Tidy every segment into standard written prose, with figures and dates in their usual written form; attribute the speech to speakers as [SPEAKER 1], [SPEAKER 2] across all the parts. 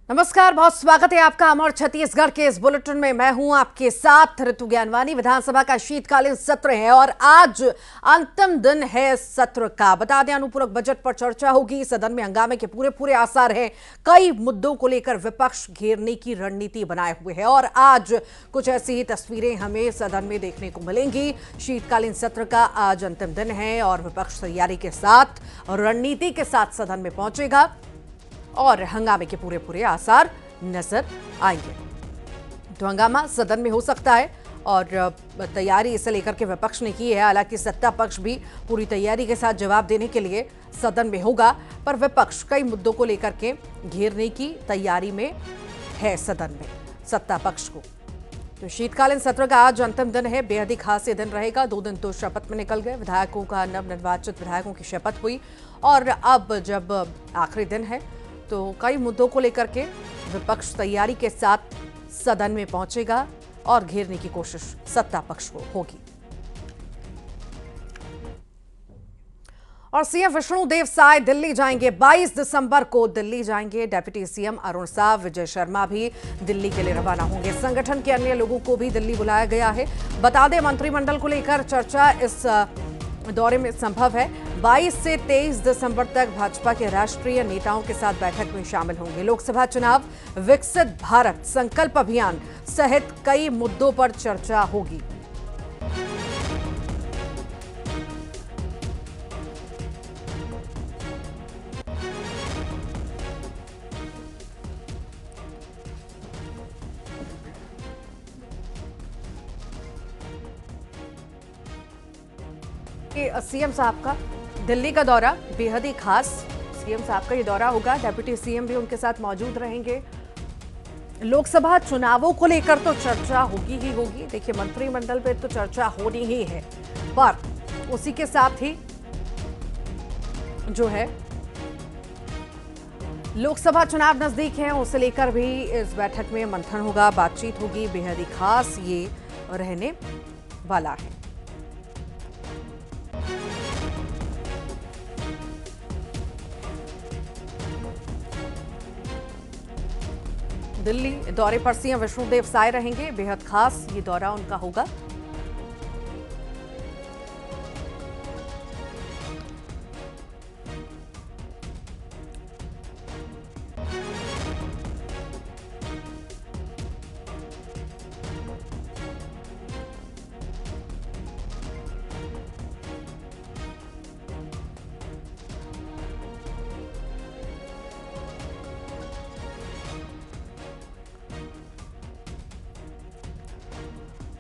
[SPEAKER 1] नमस्कार, बहुत स्वागत है आपका अमर छत्तीसगढ़ के इस बुलेटिन में। मैं हूं आपके साथ ऋतु ज्ञानवानी। विधानसभा का शीतकालीन सत्र है और आज अंतिम दिन है सत्र का। बता दें, अनुपूरक बजट पर चर्चा होगी। सदन में हंगामे के पूरे आसार हैं। कई मुद्दों को लेकर विपक्ष घेरने की रणनीति बनाए हुए है और आज कुछ ऐसी ही तस्वीरें हमें सदन में देखने को मिलेंगी। शीतकालीन सत्र का आज अंतिम दिन है और विपक्ष तैयारी के साथ और रणनीति के साथ सदन में पहुंचेगा और हंगामे के पूरे आसार नजर आएंगे। तो हंगामा सदन में हो सकता है और तैयारी इसे लेकर के विपक्ष ने की है। हालांकि सत्ता पक्ष भी पूरी तैयारी के साथ जवाब देने के लिए सदन में होगा, पर विपक्ष कई मुद्दों को लेकर के घेरने की तैयारी में है सदन में सत्ता पक्ष को। तो शीतकालीन सत्र का आज अंतिम दिन है। बेहद ही खास ये दिन रहेगा। 2 दिन तो शपथ में निकल गए। विधायकों का नवनिर्वाचित विधायकों की शपथ हुई और अब जब आखिरी दिन है तो कई मुद्दों को लेकर के विपक्ष तैयारी के साथ सदन में पहुंचेगा और घेरने की कोशिश सत्ता पक्ष को होगी। और सीएम विष्णुदेव साय दिल्ली जाएंगे। 22 दिसंबर को दिल्ली जाएंगे। डिप्टी सीएम अरुण साव, विजय शर्मा भी दिल्ली के लिए रवाना होंगे। संगठन के अन्य लोगों को भी दिल्ली बुलाया गया है। बता दें, मंत्रिमंडल को लेकर चर्चा इस दौरे में संभव है। 22 से 23 दिसंबर तक भाजपा के राष्ट्रीय नेताओं के साथ बैठक में शामिल होंगे। लोकसभा चुनाव, विकसित भारत संकल्प अभियान सहित कई मुद्दों पर चर्चा होगी। सीएम साहब का दिल्ली का दौरा बेहद ही खास। सीएम साहब का ये दौरा होगा। डिप्टी सीएम भी उनके साथ मौजूद रहेंगे। लोकसभा चुनावों को लेकर तो चर्चा होगी ही होगी। देखिए, मंत्रिमंडल पे तो चर्चा होनी ही है, पर उसी के साथ ही जो है लोकसभा चुनाव नजदीक है, उसे लेकर भी इस बैठक में मंथन होगा, बातचीत होगी। बेहद ही खास ये रहने वाला है। दिल्ली दौरे पर सीएम विष्णुदेव साय रहेंगे। बेहद खास ये दौरा उनका होगा।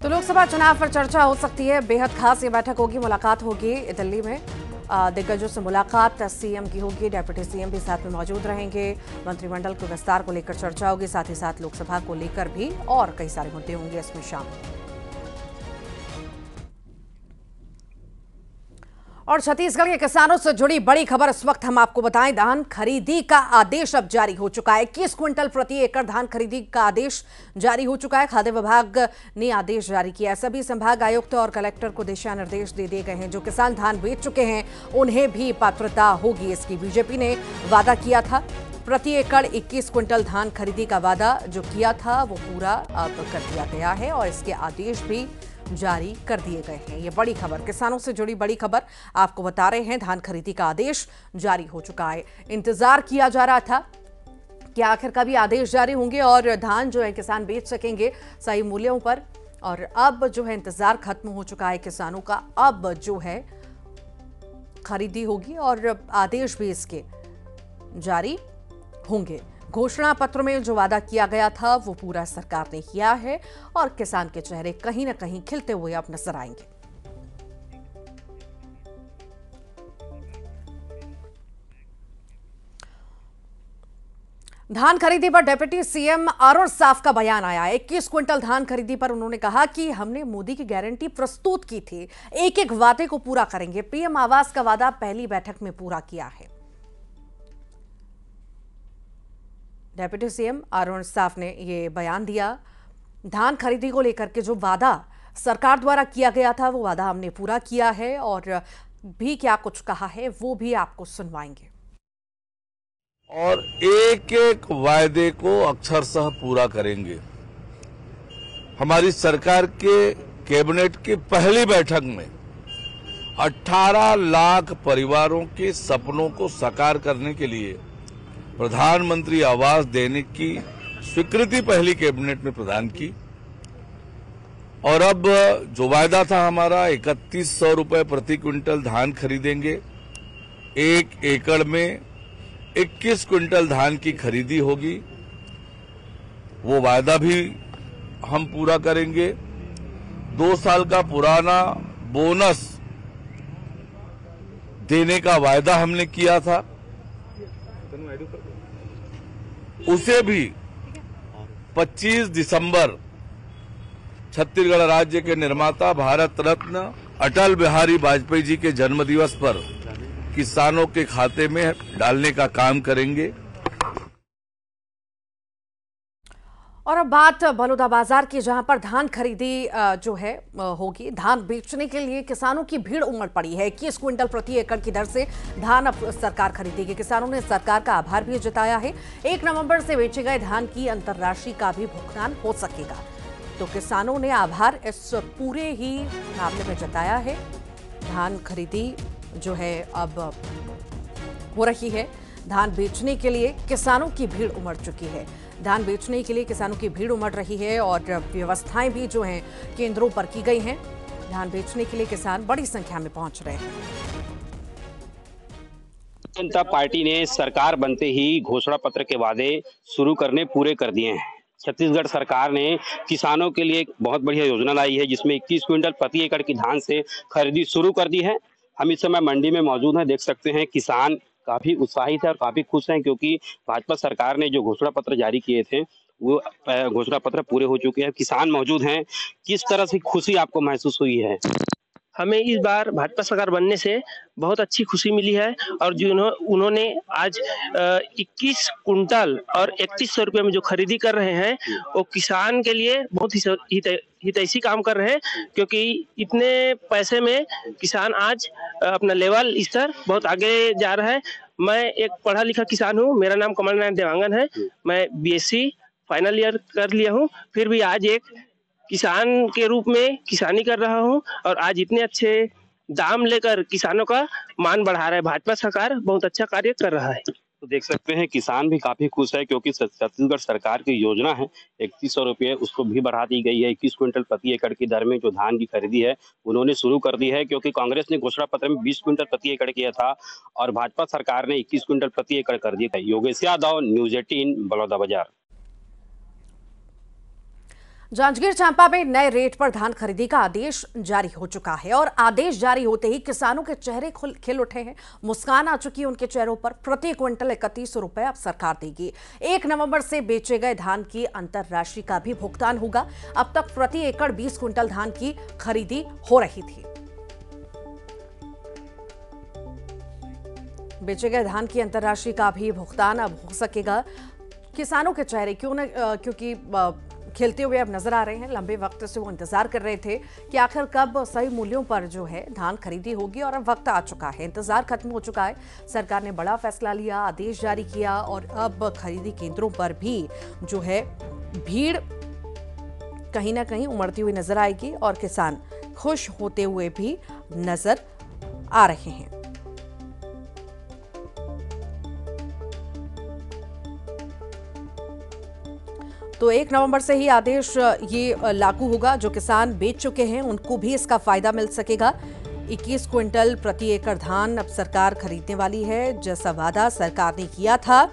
[SPEAKER 1] तो लोकसभा चुनाव पर चर्चा हो सकती है। बेहद खास ये बैठक होगी, मुलाकात होगी दिल्ली में। दिग्गजों से मुलाकात सीएम की होगी। डिप्टी सीएम भी साथ में मौजूद रहेंगे। मंत्रिमंडल के विस्तार को लेकर चर्चा होगी, साथ ही साथ लोकसभा को लेकर भी और कई सारे मुद्दे होंगे इसमें शामिल। और छत्तीसगढ़ के किसानों से जुड़ी बड़ी खबर इस वक्त हम आपको बताएं। धान खरीदी का आदेश अब जारी हो चुका है। 21 क्विंटल प्रति एकड़ धान खरीदी का आदेश जारी हो चुका है। खाद्य विभाग ने आदेश जारी किया है। सभी संभाग आयुक्त और कलेक्टर को दिशा निर्देश दे दिए गए हैं। जो किसान धान बेच चुके हैं उन्हें भी पात्रता होगी इसकी। बीजेपी ने वादा किया था, प्रति एकड़ 21 क्विंटल धान खरीदी का वादा जो किया था वो पूरा अब कर दिया गया है और इसके आदेश भी जारी कर दिए गए हैं। ये बड़ी खबर, किसानों से जुड़ी बड़ी खबर आपको बता रहे हैं। धान खरीदी का आदेश जारी हो चुका है। इंतजार किया जा रहा था कि आखिर कभी आदेश जारी होंगे और धान जो है किसान बेच सकेंगे सही मूल्यों पर, और अब जो है इंतजार खत्म हो चुका है किसानों का। अब जो है खरीदी होगी और आदेश भी इसके जारी होंगे। घोषणा पत्र में जो वादा किया गया था वो पूरा सरकार ने किया है और किसान के चेहरे कहीं ना कहीं खिलते हुए अब नजर आएंगे। धान खरीदी पर डिप्टी सीएम अरुण साव का बयान आया। 21 क्विंटल धान खरीदी पर उन्होंने कहा कि हमने मोदी की गारंटी प्रस्तुत की थी, एक एक वादे को पूरा करेंगे। पीएम आवास का वादा पहली बैठक में पूरा किया है। डिप्टी सीएम अरुण साव ने यह बयान दिया। धान खरीदी को लेकर के जो वादा सरकार द्वारा किया गया था वो वादा हमने पूरा किया है और भी क्या कुछ कहा है वो भी आपको सुनवाएंगे।
[SPEAKER 2] और एक एक वायदे को अक्षरशः पूरा करेंगे। हमारी सरकार के कैबिनेट की पहली बैठक में 18 लाख परिवारों के सपनों को साकार करने के लिए प्रधानमंत्री आवास देने की स्वीकृति पहली कैबिनेट में प्रदान की। और अब जो वायदा था हमारा 3100 रुपए प्रति क्विंटल धान खरीदेंगे, 1 एकड़ में 21 क्विंटल धान की खरीदी होगी, वो वायदा भी हम पूरा करेंगे। 2 साल का पुराना बोनस देने का वायदा हमने किया था, उसे भी 25 दिसंबर छत्तीसगढ़ राज्य के निर्माता भारत रत्न अटल बिहारी वाजपेयी जी के जन्मदिवस पर किसानों के खाते में डालने का काम करेंगे।
[SPEAKER 1] और अब बात बलौदाबाजार की, जहां पर धान खरीदी जो है होगी। धान बेचने के लिए किसानों की भीड़ उमड़ पड़ी है। 21 क्विंटल प्रति एकड़ की दर से धान अब सरकार खरीदेगी। किसानों ने सरकार का आभार भी जताया है। 1 नवंबर से बेचे गए धान की अंतर्राशि का भी भुगतान हो सकेगा। तो किसानों ने आभार इस पूरे ही मामले में जताया है। धान खरीदी जो है अब हो रही है। धान बेचने के लिए किसानों की भीड़ उमड़ चुकी है। धान बेचने के लिए किसानों की भीड़ उमड़ रही है और व्यवस्थाएं भी जो हैं केंद्रों पर की गई हैं। धान बेचने के लिए किसान बड़ी संख्या में पहुंच रहे हैं।
[SPEAKER 3] जनता पार्टी ने सरकार बनते ही घोषणा पत्र के वादे शुरू करने पूरे कर दिए हैं। छत्तीसगढ़ सरकार ने किसानों के लिए एक बहुत बढ़िया योजना लाई है, जिसमें 21 क्विंटल प्रति एकड़ की धान से खरीदी शुरू कर दी है। हम इस समय मंडी में मौजूद हैं, देख सकते हैं किसान काफी उत्साहित है और काफी खुश हैं, क्योंकि भाजपा सरकार ने जो घोषणा पत्र जारी किए थे वो घोषणा पत्र पूरे हो चुके हैं। किसान मौजूद हैं, किस तरह से खुशी आपको महसूस हुई है?
[SPEAKER 4] हमें इस बार भाजपा सरकार बनने से बहुत अच्छी खुशी मिली है। और जो उन्होंने आज 21 कुंटल और 3100 रुपये में जो खरीदी कर रहे हैं, वो किसान के लिए बहुत हितैषी काम कर रहे हैं, क्योंकि इतने पैसे में किसान आज अपना लेवल स्तर बहुत आगे जा रहा है। मैं एक पढ़ा लिखा किसान हूँ, मेरा नाम कमल नारायण देवांगन है। मैं BSc फाइनल ईयर कर लिया हूँ, फिर भी आज एक किसान के रूप में किसानी कर रहा हूं। और आज इतने अच्छे दाम लेकर किसानों का मान बढ़ा रहा है। भाजपा सरकार बहुत अच्छा कार्य कर रहा है।
[SPEAKER 3] तो देख सकते हैं किसान भी काफी खुश है, क्योंकि छत्तीसगढ़ सरकार की योजना है 3100 रुपये, उसको भी बढ़ा दी गई है। 21 क्विंटल प्रति एकड़ की दर में जो धान की खरीदी है उन्होंने शुरू कर दी है, क्योंकि कांग्रेस ने घोषणा पत्र में 20 क्विंटल प्रति एकड़ किया था और भाजपा सरकार ने 21 क्विंटल प्रति एकड़ कर दिया था। योगेश यादव, न्यूज 18, बलौदाबाजार।
[SPEAKER 1] जांजगीर चांपा में नए रेट पर धान खरीदी का आदेश जारी हो चुका है और आदेश जारी होते ही किसानों के चेहरे खिल उठे हैं। मुस्कान आ चुकी है उनके चेहरों पर। प्रति क्विंटल 3100 रुपए अब सरकार देगी। 1 नवंबर से बेचे गए धान की अंतरराशि का भी भुगतान होगा। अब तक प्रति एकड़ 20 क्विंटल धान की खरीदी हो रही थी। बेचे गए धान की अंतरराशि का भी भुगतान अब हो सकेगा। किसानों के चेहरे क्योंकि खिलते हुए अब नजर आ रहे हैं। लंबे वक्त से वो इंतजार कर रहे थे कि आखिर कब सही मूल्यों पर जो है धान खरीदी होगी, और अब वक्त आ चुका है। इंतजार खत्म हो चुका है। सरकार ने बड़ा फैसला लिया, आदेश जारी किया और अब खरीदी केंद्रों पर भी जो है भीड़ कहीं ना कहीं उमड़ती हुई नजर आएगी और किसान खुश होते हुए भी नजर आ रहे हैं। तो 1 नवंबर से ही आदेश ये लागू होगा। जो किसान बेच चुके हैं उनको भी इसका फायदा मिल सकेगा। 21 क्विंटल प्रति एकड़ धान अब सरकार खरीदने वाली है, जैसा वादा सरकार ने किया था।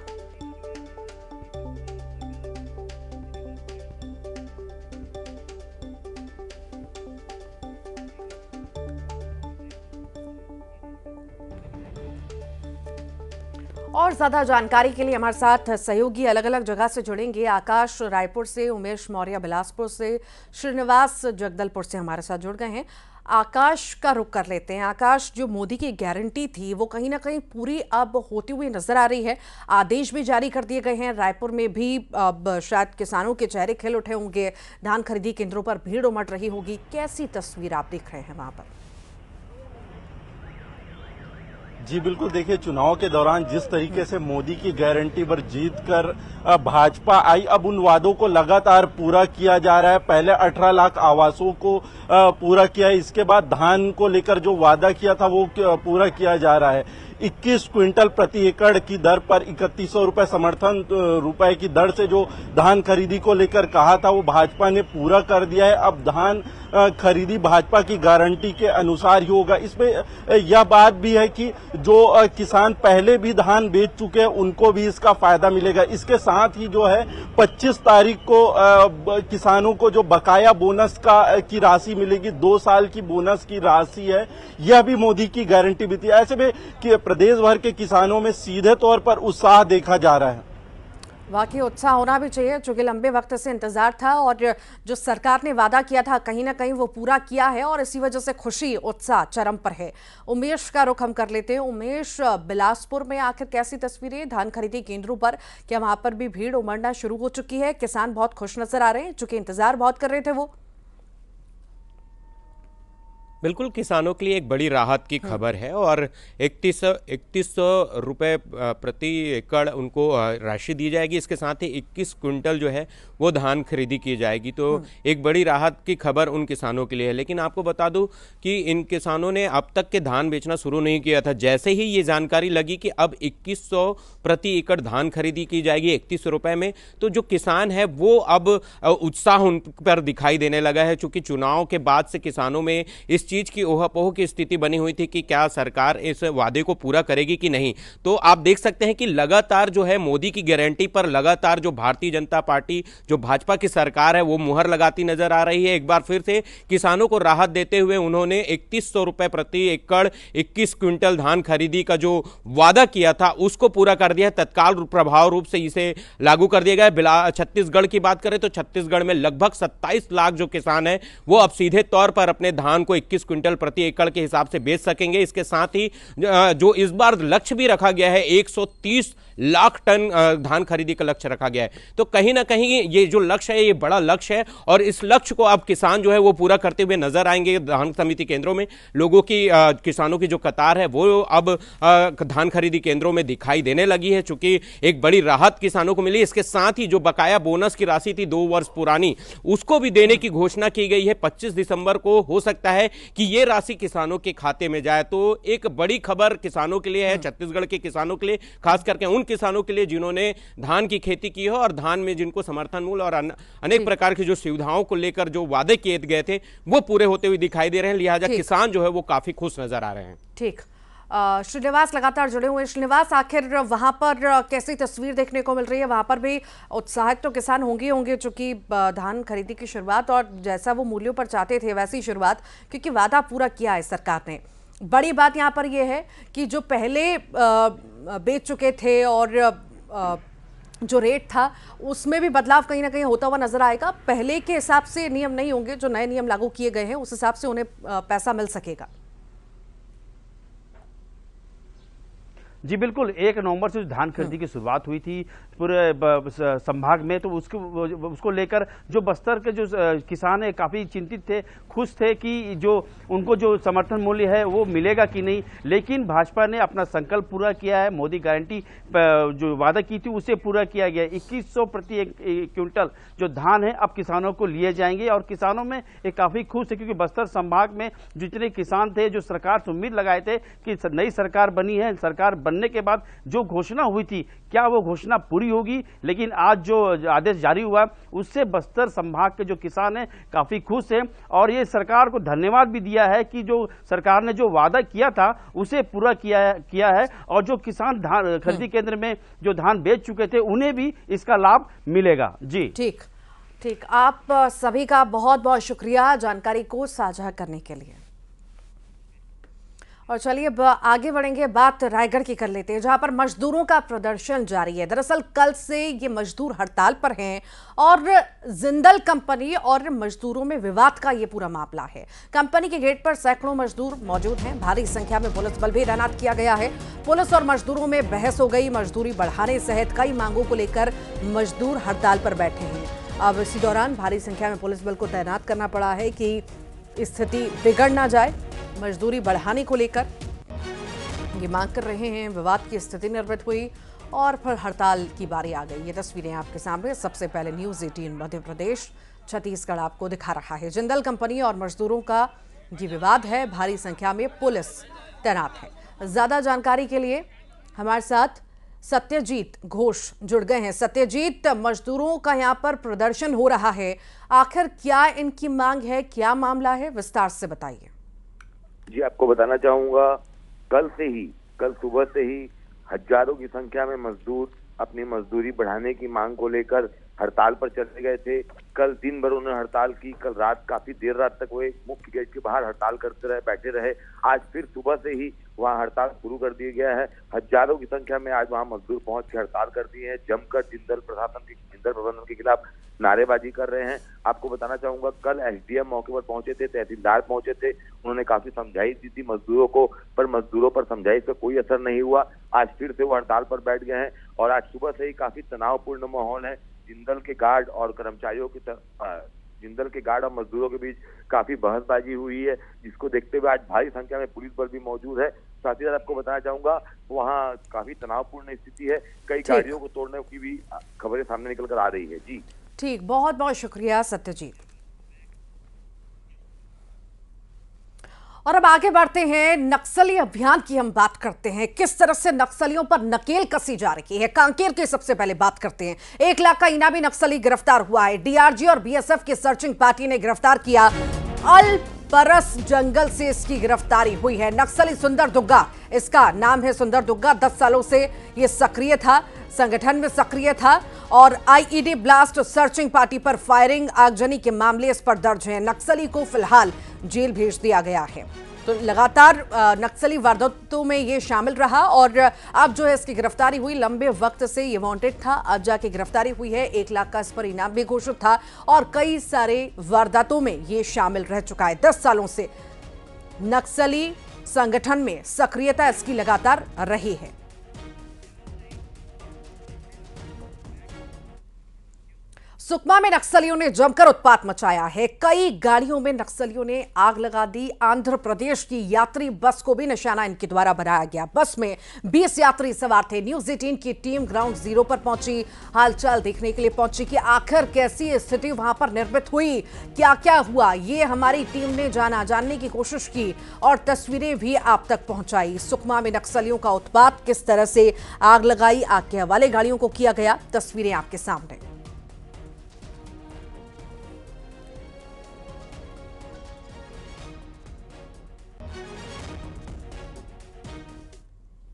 [SPEAKER 1] और ज्यादा जानकारी के लिए हमारे साथ सहयोगी अलग अलग जगह से जुड़ेंगे। आकाश रायपुर से, उमेश मौर्य बिलासपुर से, श्रीनिवास जगदलपुर से हमारे साथ जुड़ गए हैं। आकाश का रुख कर लेते हैं। आकाश, जो मोदी की गारंटी थी वो कहीं ना कहीं पूरी अब होती हुई नजर आ रही है। आदेश भी जारी कर दिए गए हैं। रायपुर में भी अब शायद किसानों के चेहरे खिल उठे होंगे। धान खरीदी केंद्रों पर भीड़ उमड़ रही होगी। कैसी तस्वीर आप देख रहे हैं वहां पर?
[SPEAKER 5] जी बिल्कुल, देखिए चुनाव के दौरान जिस तरीके से मोदी की गारंटी पर जीत कर भाजपा आई, अब उन वादों को लगातार पूरा किया जा रहा है। पहले 18 लाख आवासों को पूरा किया, इसके बाद धान को लेकर जो वादा किया था वो पूरा किया जा रहा है। 21 क्विंटल प्रति एकड़ की दर पर 3100 रुपए समर्थन रुपए की दर से जो धान खरीदी को लेकर कहा था वो भाजपा ने पूरा कर दिया है। अब धान खरीदी भाजपा की गारंटी के अनुसार ही होगा। इसमें यह बात भी है कि जो किसान पहले भी धान बेच चुके हैं उनको भी इसका फायदा मिलेगा। इसके साथ ही जो है 25 तारीख को किसानों को जो बकाया बोनस की राशि मिलेगी, 2 साल की बोनस की राशि है, यह भी मोदी की गारंटी भी थी। ऐसे में कि प्रदेश भर के किसानों में सीधे तौर पर उत्साह देखा जा रहा है।
[SPEAKER 1] वाकई उत्साह होना भी चाहिए, चूंकि लंबे वक्त से इंतजार था और जो सरकार ने वादा किया था कहीं ना कहीं वो पूरा किया है और इसी वजह से खुशी उत्साह चरम पर है। उमेश का रुख हम कर लेते हैं। उमेश, बिलासपुर में आखिर कैसी तस्वीरें धान खरीदी केंद्रों पर? क्या वहां पर भी भीड़ उमड़ना शुरू हो चुकी है? किसान बहुत खुश नजर आ रहे हैं, चूंकि इंतजार बहुत कर रहे थे वो।
[SPEAKER 6] बिल्कुल, किसानों के लिए एक बड़ी राहत की खबर है और 3100 रुपये प्रति एकड़ उनको राशि दी जाएगी। इसके साथ ही 21 क्विंटल जो है वो धान खरीदी की जाएगी, तो एक बड़ी राहत की खबर उन किसानों के लिए है। लेकिन आपको बता दूं कि इन किसानों ने अब तक के धान बेचना शुरू नहीं किया था। जैसे ही ये जानकारी लगी कि अब 2100 प्रति एकड़ धान खरीदी की जाएगी 3100 रुपये में, तो जो किसान है वो अब उत्साह उन पर दिखाई देने लगा है। चूंकि चुनाव के बाद से किसानों में इस चीज की ओहापोह की स्थिति बनी हुई थी कि क्या सरकार इस वादे को पूरा करेगी कि नहीं। तो आप देख सकते हैं कि लगातार जो है मोदी की गारंटी पर लगातार जो भारतीय जनता पार्टी, जो भाजपा की सरकार है, वो मुहर लगाती नजर आ रही है। एक बार फिर से किसानों को राहत देते हुए उन्होंने 3100 रुपए प्रति एकड़ 21 क्विंटल धान खरीदी का जो वादा किया था उसको पूरा कर दिया है। तत्काल प्रभाव रूप से इसे लागू कर दिया गया। छत्तीसगढ़ की बात करें तो छत्तीसगढ़ में लगभग 27 लाख जो किसान है वो अब सीधे तौर पर अपने धान को 21 क्विंटल प्रति एकड़ के हिसाब से बेच सकेंगे। इसके साथ ही जो इस बार लक्ष्य भी रखा गया है, 130 लाख टन धान खरीदी का लक्ष्य रखा गया है। तो कहीं ना कहीं ये जो लक्ष्य है ये बड़ा लक्ष्य है और इस लक्ष्य को अब किसान जो है वो पूरा करते हुए नजर आएंगे। धान समिति केंद्रों में लोगों की किसानों की जो कतार है वो अब धान खरीदी केंद्रों में दिखाई देने लगी है, चूंकि एक बड़ी राहत किसानों को मिली। इसके साथ ही जो बकाया बोनस की राशि थी 2 वर्ष पुरानी, उसको भी देने की घोषणा की गई है। 25 दिसंबर को हो सकता है कि ये राशि किसानों के खाते में जाए। तो एक बड़ी खबर किसानों के लिए है, छत्तीसगढ़ के किसानों के लिए, खास करके उन किसानों के लिए जिन्होंने धान की खेती की है और धान में जिनको समर्थन मूल्य और अनेक प्रकार की जो सुविधाओं को लेकर जो वादे किए गए थे वो पूरे होते हुए दिखाई दे रहे हैं। लिहाजा किसान जो है वो काफी खुश नजर आ रहे हैं।
[SPEAKER 1] ठीक, श्रीनिवास लगातार जुड़े हुए। श्रीनिवास, आखिर वहां पर कैसी तस्वीर देखने को मिल रही है? वहां पर भी उत्साहित तो किसान होंगे चूंकि धान खरीदी की शुरुआत और जैसा वो मूल्यों पर चाहते थे वैसी शुरुआत, क्योंकि वादा पूरा किया है सरकार ने। बड़ी बात यहां पर यह है कि जो पहले बेच चुके थे और जो रेट था उसमें भी बदलाव कहीं ना कहीं होता हुआ नजर आएगा। पहले के हिसाब से नियम नहीं होंगे, जो नए नियम लागू किए गए हैं उस हिसाब से उन्हें पैसा मिल सकेगा।
[SPEAKER 7] जी बिल्कुल, 1 नवंबर से धान खरीदी की शुरुआत हुई थी पूरे संभाग में, तो उसको लेकर जो बस्तर के जो किसान है काफ़ी चिंतित थे, खुश थे कि जो उनको जो समर्थन मूल्य है वो मिलेगा कि नहीं। लेकिन भाजपा ने अपना संकल्प पूरा किया है। मोदी गारंटी जो वादा की थी उसे पूरा किया गया। 2100 प्रति क्विंटल जो धान है अब किसानों को लिए जाएंगे और किसानों में एक काफ़ी खुश है, क्योंकि बस्तर संभाग में जितने किसान थे जो सरकार से उम्मीद लगाए थे कि नई सरकार बनी है, सरकार बनने के बाद जो घोषणा हुई थी क्या वो घोषणा पूरी होगी। लेकिन आज जो आदेश जारी हुआ उससे बस्तर संभाग के जो किसान हैं काफी खुश हैं और ये सरकार को धन्यवाद भी दिया है कि जो सरकार ने जो वादा किया था उसे पूरा किया है और जो किसान धान खरीदी केंद्र में जो धान बेच चुके थे उन्हें भी इसका लाभ मिलेगा। जी
[SPEAKER 1] ठीक, आप सभी का बहुत बहुत शुक्रिया जानकारी को साझा करने के लिए। और चलिए अब आगे बढ़ेंगे, बात रायगढ़ की कर लेते हैं, जहां पर मजदूरों का प्रदर्शन जारी है। दरअसल कल से ये मजदूर हड़ताल पर हैं और जिंदल कंपनी और मजदूरों में विवाद का ये पूरा मामला है। कंपनी के गेट पर सैकड़ों मजदूर मौजूद हैं, भारी संख्या में पुलिस बल भी तैनात किया गया है। पुलिस और मजदूरों में बहस हो गई, मजदूरी बढ़ाने सहित कई मांगों को लेकर मजदूर हड़ताल पर बैठे हैं। अब इसी दौरान भारी संख्या में पुलिस बल को तैनात करना पड़ा है कि स्थिति बिगड़ ना जाए। मजदूरी बढ़ाने को लेकर ये मांग कर रहे हैं। विवाद की स्थिति निर्मित हुई और फिर हड़ताल की बारी आ गई। ये तस्वीरें आपके सामने। सबसे पहले न्यूज़ 18 मध्य प्रदेश छत्तीसगढ़ आपको दिखा रहा है। जिंदल कंपनी और मजदूरों का ये विवाद है। भारी संख्या में पुलिस तैनात है। ज्यादा जानकारी के लिए हमारे साथ सत्यजीत घोष जुड़ गए हैं। सत्यजीत, मजदूरों का यहाँ पर प्रदर्शन हो रहा है, आखिर क्या इनकी मांग है, क्या मामला है, विस्तार से बताइए।
[SPEAKER 8] जी, आपको बताना चाहूंगा, कल सुबह से ही हजारों की संख्या में मजदूर अपनी मजदूरी बढ़ाने की मांग को लेकर हड़ताल पर चले गए थे। कल दिन भर उन्होंने हड़ताल की। कल रात काफी देर रात तक वो मुख्य गेट के बाहर हड़ताल करते रहे, बैठे रहे। आज फिर सुबह से ही वहाँ हड़ताल शुरू कर दिया गया है। हजारों की संख्या में आज वहाँ मजदूर पहुंच के हड़ताल कर दिए हैं। जमकर जिंदल प्रबंधन के खिलाफ नारेबाजी कर रहे हैं। आपको बताना चाहूंगा, कल एसडीएम मौके पर पहुंचे थे, तहसीलदार पहुंचे थे। उन्होंने काफी समझाइश दी थी मजदूरों को, पर मजदूरों पर समझाइश का कोई असर नहीं हुआ। आज फिर से वो हड़ताल पर बैठ गए हैं और आज सुबह से ही काफी तनावपूर्ण माहौल है। जिंदल के गार्ड और मजदूरों के बीच काफी बहसबाजी हुई है, जिसको देखते हुए आज भारी संख्या में पुलिस बल भी मौजूद है। साथ ही साथ आपको बताना चाहूंगा, वहाँ काफी तनावपूर्ण स्थिति है। कई गाड़ियों को तोड़ने की भी खबरें सामने निकल कर आ रही है। जी
[SPEAKER 1] ठीक, बहुत बहुत शुक्रिया सत्यजीत। और अब आगे बढ़ते हैं, नक्सली अभियान की हम बात करते हैं। किस तरह से नक्सलियों पर नकेल कसी जा रही है, कांकेर की सबसे पहले बात करते हैं। 1 लाख का इनामी नक्सली गिरफ्तार हुआ है। डीआरजी और बीएसएफ की सर्चिंग पार्टी ने गिरफ्तार किया। अलपरस जंगल से इसकी गिरफ्तारी हुई है। नक्सली सुंदर दुग्गा, इसका नाम है सुंदर दुग्गा। 10 सालों से ये सक्रिय था, संगठन में सक्रिय था और आईईडी ब्लास्ट, सर्चिंग पार्टी पर फायरिंग, आगजनी के मामले इस पर दर्ज हैं। नक्सली को फिलहाल जेल भेज दिया गया है। तो लगातार नक्सली वारदातों में ये शामिल रहा और अब जो है इसकी गिरफ्तारी हुई। लंबे वक्त से ये वांटेड था, अब जाके गिरफ्तारी हुई है। 1 लाख का इस पर इनाम भी घोषित था और कई सारे वारदातों में ये शामिल रह चुका है। 10 सालों से नक्सली संगठन में सक्रियता इसकी लगातार रही है। सुकमा में नक्सलियों ने जमकर उत्पात मचाया है। कई गाड़ियों में नक्सलियों ने आग लगा दी। आंध्र प्रदेश की यात्री बस को भी निशाना इनके द्वारा बनाया गया। बस में 20 यात्री सवार थे। न्यूज़ 18 की टीम ग्राउंड जीरो पर पहुंची, हालचाल देखने के लिए पहुंची कि आखिर कैसी स्थिति वहां पर निर्मित हुई, क्या क्या हुआ, ये हमारी टीम ने जानने की कोशिश की और तस्वीरें भी आप तक पहुंचाई। सुकमा में नक्सलियों का उत्पात, किस तरह से आग लगाई, आग के हवाले गाड़ियों को किया गया, तस्वीरें आपके सामने।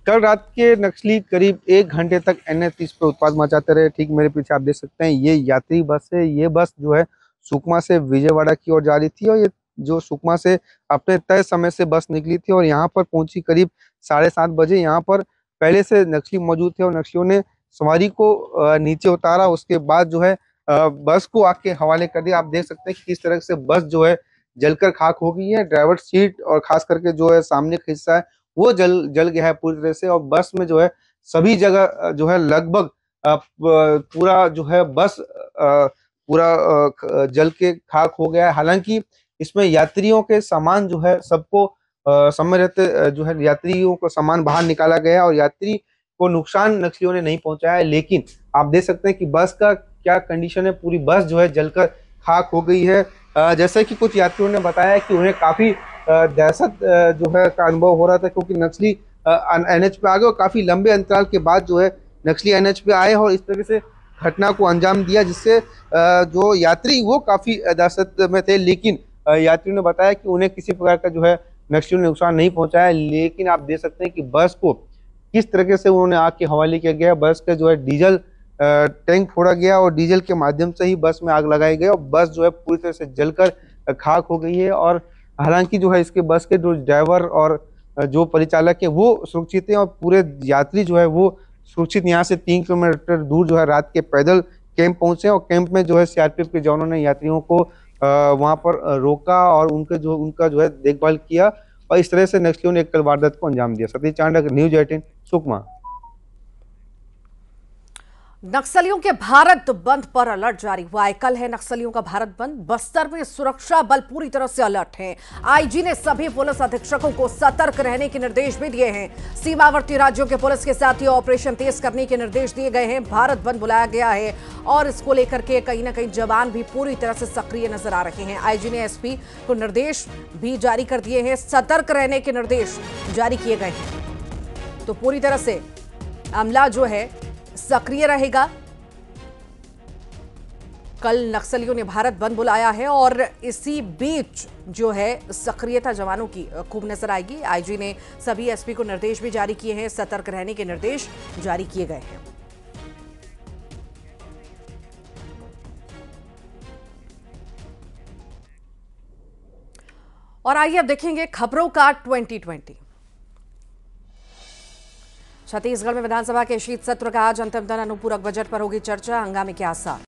[SPEAKER 9] कल रात के नक्सली करीब 1 घंटे तक NH-30 पर उत्पात मचाते रहे। ठीक मेरे पीछे आप देख सकते हैं, ये यात्री बस है। ये बस जो है सुकमा से विजयवाड़ा की ओर जा रही थी और ये जो सुकमा से अपने तय समय से बस निकली थी और यहाँ पर पहुंची करीब 7:30 बजे। यहाँ पर पहले से नक्सली मौजूद थे और नक्सलियों ने सवारी को नीचे उतारा। उसके बाद जो है बस को आग के हवाले कर दिया। आप देख सकते हैं कि किस तरह से बस जो है जलकर खाक हो गई है। ड्राइवर सीट और खास करके जो है सामने का हिस्सा है वो जल गया है पूरी तरह से और बस में जो है सभी जगह जो है लगभग पूरा जो है बस पूरा जल के खाक हो गया है। हालांकि इसमें यात्रियों के सामान जो है सबको समय रहते जो है यात्रियों को सामान बाहर निकाला गया और यात्री को नुकसान नक्सलियों ने नहीं पहुंचाया है। लेकिन आप देख सकते हैं कि बस का क्या कंडीशन है, पूरी बस जो है जलकर खाक हो गई है। जैसे कि कुछ यात्रियों ने बताया कि उन्हें काफी दहशत जो है का अनुभव हो रहा था, क्योंकि नक्सली NH पे आ गए और काफी लंबे अंतराल के बाद जो है नक्सली NH पे आए और इस तरह से घटना को अंजाम दिया, जिससे जो यात्री वो काफी दहशत में थे। लेकिन यात्रियों ने बताया कि उन्हें किसी प्रकार का जो है नक्सलियों ने नुकसान नहीं पहुंचाया। लेकिन आप देख सकते हैं कि बस को किस तरीके से उन्होंने आग के हवाले किया गया। बस का जो है डीजल टैंक फोड़ा गया और डीजल के माध्यम से ही बस में आग लगाई गई और बस जो है पूरी तरह से जलकर खाक हो गई है। और हालांकि जो है इसके बस के जो ड्राइवर और जो परिचालक है वो सुरक्षित हैं और पूरे यात्री जो है वो सुरक्षित यहाँ से 3 किलोमीटर दूर जो है रात के पैदल कैंप पहुंचे और कैंप में जो है CRPF के जवानों ने यात्रियों को वहां पर रोका और उनका जो है देखभाल किया और इस तरह से नक्सलियों ने एक कल वारदात को अंजाम दिया। सतीश चांडक, न्यूज़ 18 सुकमा।
[SPEAKER 1] नक्सलियों के भारत बंद पर अलर्ट जारी हुआ है। कल है नक्सलियों का भारत बंद। बस्तर में सुरक्षा बल पूरी तरह से अलर्ट है। आईजी ने सभी पुलिस अधीक्षकों को सतर्क रहने के निर्देश भी दिए हैं। सीमावर्ती राज्यों के पुलिस के साथ ही ऑपरेशन तेज करने के निर्देश दिए गए हैं। भारत बंद बुलाया गया है और इसको लेकर के कहीं ना कहीं जवान भी पूरी तरह से सक्रिय नजर आ रहे हैं। आईजी ने एसपी को निर्देश भी जारी कर दिए हैं। सतर्क रहने के निर्देश जारी किए गए हैं। तो पूरी तरह से अमला जो है सक्रिय रहेगा। कल नक्सलियों ने भारत बंद बुलाया है और इसी बीच जो है सक्रियता जवानों की खूब नजर आएगी। आईजी ने सभी एसपी को निर्देश भी जारी किए हैं। सतर्क रहने के निर्देश जारी किए गए हैं। और आइए अब देखेंगे खबरों का 2020। छत्तीसगढ़ में विधानसभा के शीत सत्र का आज अंतिम दिन। अनुपूरक बजट पर होगी चर्चा। हंगामे के आसार।